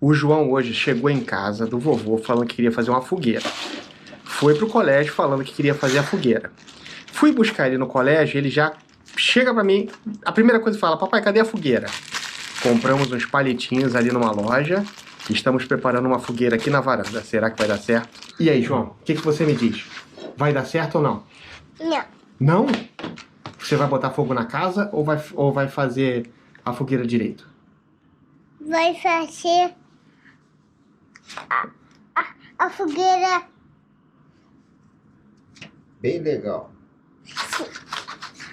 O João hoje chegou em casa do vovô falando que queria fazer uma fogueira. Foi pro colégio falando que queria fazer a fogueira. Fui buscar ele no colégio, ele já chega pra mim, a primeira coisa que fala: papai, cadê a fogueira? Compramos uns palitinhos ali numa loja, estamos preparando uma fogueira aqui na varanda. Será que vai dar certo? E aí, João, o que você me diz? Vai dar certo ou não? Não. Não? Você vai botar fogo na casa ou vai fazer a fogueira direito? Vai fazer a fogueira. Bem legal.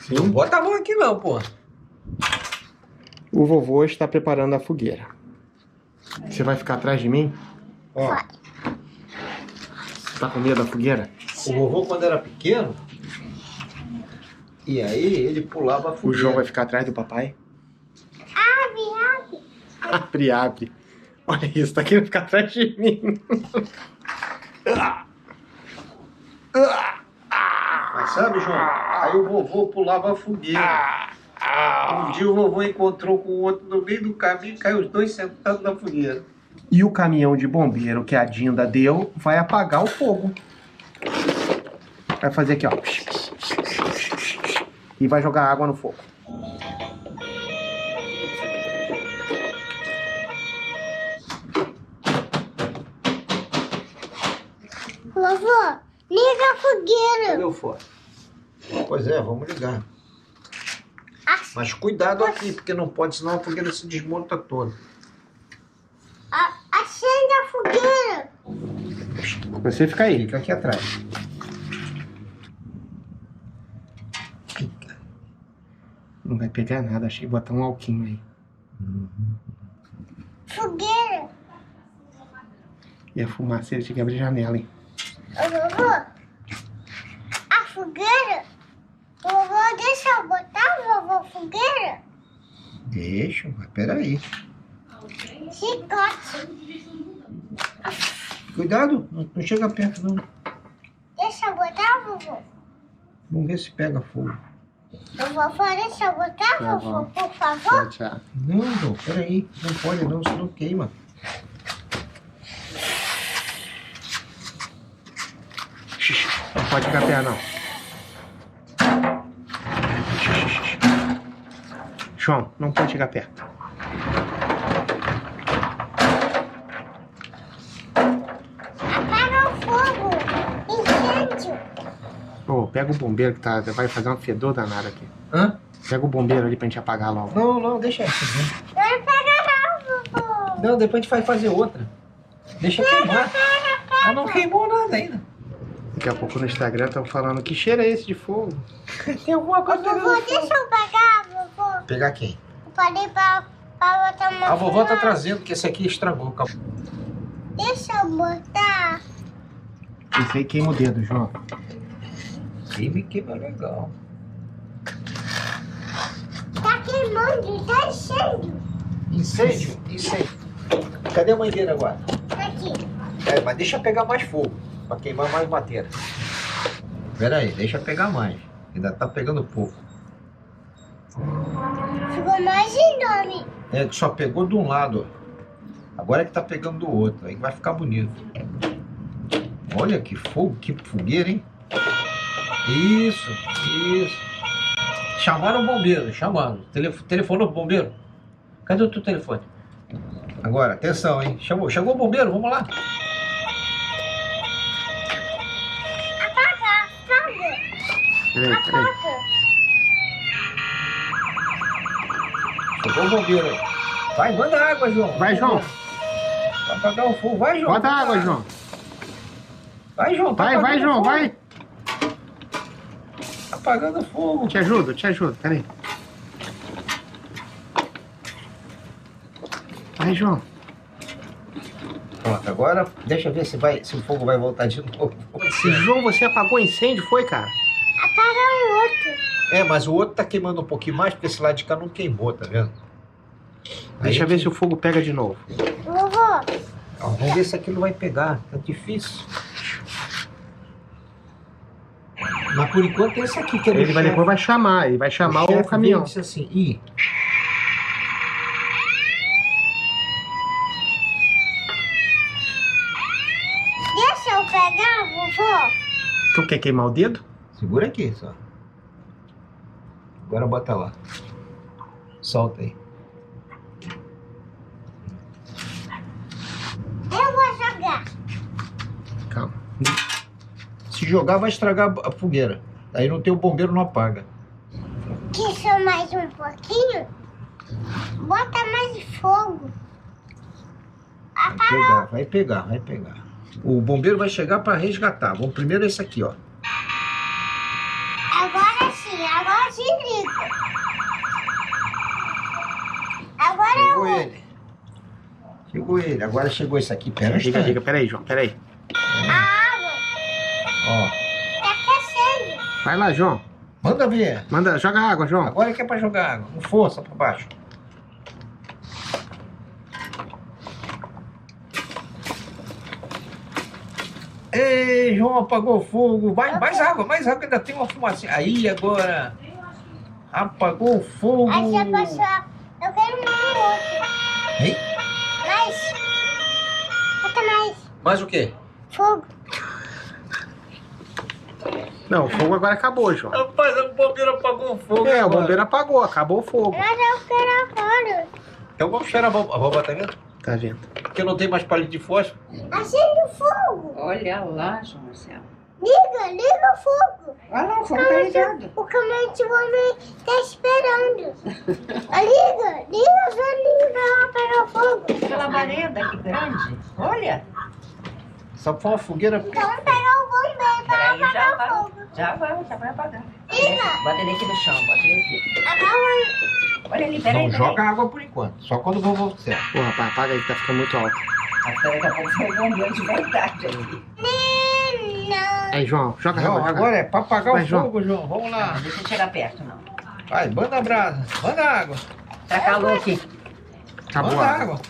Sim. Não bota a mão aqui não, pô. O vovô está preparando a fogueira. Você vai ficar atrás de mim? Ó, Vai. Você tá com medo da fogueira? o vovô quando era pequeno, e aí ele pulava a O fogueira. João vai ficar atrás do papai? Abre. Abre, abre. Olha isso, tá querendo ficar atrás de mim. Mas sabe, João, aí o vovô pulava a fogueira. Um dia o vovô encontrou com o outro no meio do caminho e caiu os dois sentados na fogueira. E o caminhão de bombeiro que a Dinda deu vai apagar o fogo. Vai fazer aqui, ó. E vai jogar água no fogo. Vovô, liga a fogueira. Cadê o fora? Pois é, vamos ligar. A- Mas cuidado aqui, porque não pode, senão a fogueira se desmonta toda. Acende a fogueira. Você fica aí. Fica aqui atrás. Não vai pegar nada, achei. Botar um alquinho aí. Fogueira. E a fumaceira tinha que abrir a janela, hein? Ô, vovô, a fogueira. Vovô, deixa eu botar, vovô, fogueira. Deixa, mas peraí. Chicote. Cuidado, não chega perto não. Deixa eu botar, vovô. Vamos ver se pega fogo. Vovô, deixa eu botar, Tá vovô, bom. por favor. Tchau. Não, peraí. Não pode não, senão queima. Não pode ficar perto, não. João, não pode chegar perto. Apaga o fogo. Incêndio. Ô, pega o bombeiro que vai fazer um fedor danado aqui. Hã? Pega o bombeiro ali pra gente apagar logo. Não, deixa essa. Não pega não, vovô. Não, depois a gente vai fazer outra. Deixa queimar. Ah, não queimou nada ainda. Daqui a pouco no Instagram estão falando: que cheiro é esse de fogo? Tem alguma coisa Vovô, deixa eu pegar, vovô. Pegar quem? Eu falei pra botar uma A vovó tá fumaça. trazendo, que esse aqui estragou. Deixa eu botar. Isso aí queima o dedo, João. Queima legal. Tá queimando, tá enchendo. Incêndio. Cadê a mangueira agora? Aqui. É, mas deixa pegar mais fogo, pra queimar mais madeira. Pera aí, deixa pegar mais. Ainda tá pegando pouco. Ficou mais enorme. É, só pegou de um lado, ó. Agora é que tá pegando do outro, aí vai ficar bonito. Olha que fogo, que fogueira, hein? Isso. Chamaram o bombeiro, chamaram. Telefonou pro bombeiro? Cadê o teu telefone? Agora, atenção, hein? Chegou o bombeiro, vamos lá. Apaga. Peraí. Apaga. Chegou o bombeiro aí. Vai, manda água, João. Vai, João. Vai apagar o fogo. Vai, João. Bota água, João. Vai, João. tá Vai, apagando João, o fogo. vai. Tá apagando o fogo. Te ajudo. Peraí. Vai, João. Pronto, agora deixa eu ver se o fogo vai voltar de novo. João, você apagou incêndio, foi, cara? Apaga o outro. É, mas o outro tá queimando um pouquinho mais, porque esse lado de cá não queimou, tá vendo? Deixa eu ver se o fogo pega de novo. Vovô, Ó, vamos ver se aquilo vai pegar. Tá difícil. Mas por enquanto esse aqui que é Ele vai, depois vai chamar, ele vai chamar o chefe caminhão. veio e disse assim, pegar, vovô? Tu quer queimar o dedo? Segura aqui só. Agora bota lá. Solta aí. Eu vou jogar. Calma. Se jogar vai estragar a fogueira. Aí não tem o bombeiro, não apaga. Que só mais um pouquinho? Bota mais fogo. Vai pegar, vai pegar, vai pegar. O bombeiro vai chegar para resgatar. Vamos primeiro esse aqui, ó. Agora sim liga. Agora Chegou eu. ele. Chegou ele. Agora chegou esse aqui. Pera Liga, peraí, João, peraí. A água Ó. tá aquecendo. Vai lá, João. Manda ver. Manda, joga água, João. Agora que é para jogar água. Com força para baixo. Ei, João apagou o fogo. Vai, mais água, ainda tem uma fumacinha. Aí, agora. Apagou o fogo. Aí já passou. Eu quero mais outro. Ei, Mais. Bota mais. mais o quê? Fogo. Não, o fogo agora acabou, João. Rapaz, o bombeiro apagou o fogo. É, o agora. bombeiro apagou, acabou o fogo. Mas eu quero agora. Então vamos cheirar a bomba, tá vendo? Tá vendo? Porque não tem mais palito de fósforo. Acende o fogo. Olha lá, João Marcelo. Liga o fogo. Olha lá, o fogo tá ligado. O caminhão de homem tá esperando. Liga, vai pegar o fogo. Aquela vareda que grande. Olha. Só foi uma fogueira. Então vamos pegar o bombeiro para Peraí, já apagar o vai. fogo. Já vai apagar. Liga. Bota ele aqui no chão, bota ele aqui. Agora Olha ali, Não peraí. joga água por enquanto. Só quando o vovô disser. Pô, rapaz, apaga aí que tá ficando muito alto. Daqui a pouco sai bombeiro de verdade ali. não. Aí, João, joga Não, água. joga. agora é pra apagar Vai, o João. fogo, João. Vamos lá. Não deixa eu chegar perto, não. Vai, manda a brasa. Manda água. Tá calor aqui. Acabou Manda a água. água.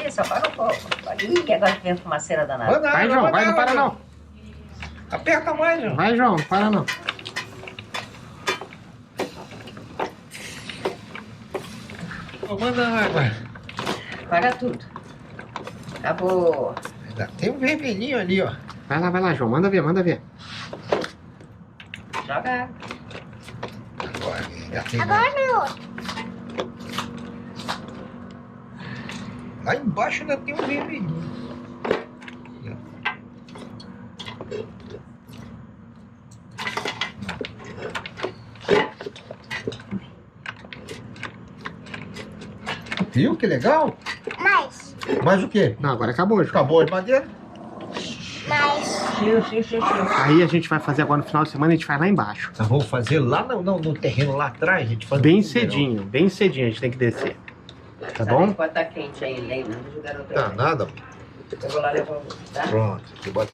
Isso, apaga o fogo. Ih, agora que vem a fumaceira danada. Manda Vai, água. João, manda vai, não água, para João. não. Aperta mais, João. Vai, João, não para não. Manda água. Apaga tudo. Acabou. Ainda tem um vermelhinho ali, ó. Vai lá, João, manda ver, manda ver. Joga água. Agora, já tem mais. Agora não. Lá embaixo ainda tem um vermelhinho. Viu que legal? Mais. Mais o quê? Não, agora acabou, João. Acabou de madeira? Mais. Chiu. Aí a gente vai fazer agora no final de semana, a gente vai lá embaixo. Nós vamos fazer lá no terreno lá atrás, a gente faz Bem no verão. cedinho a gente tem que descer. Tá Sabe bom? Enquanto tá quente aí, Lei, não deixa o garoto Tá aí. nada. Eu vou lá levar o tá? Pronto. Você bota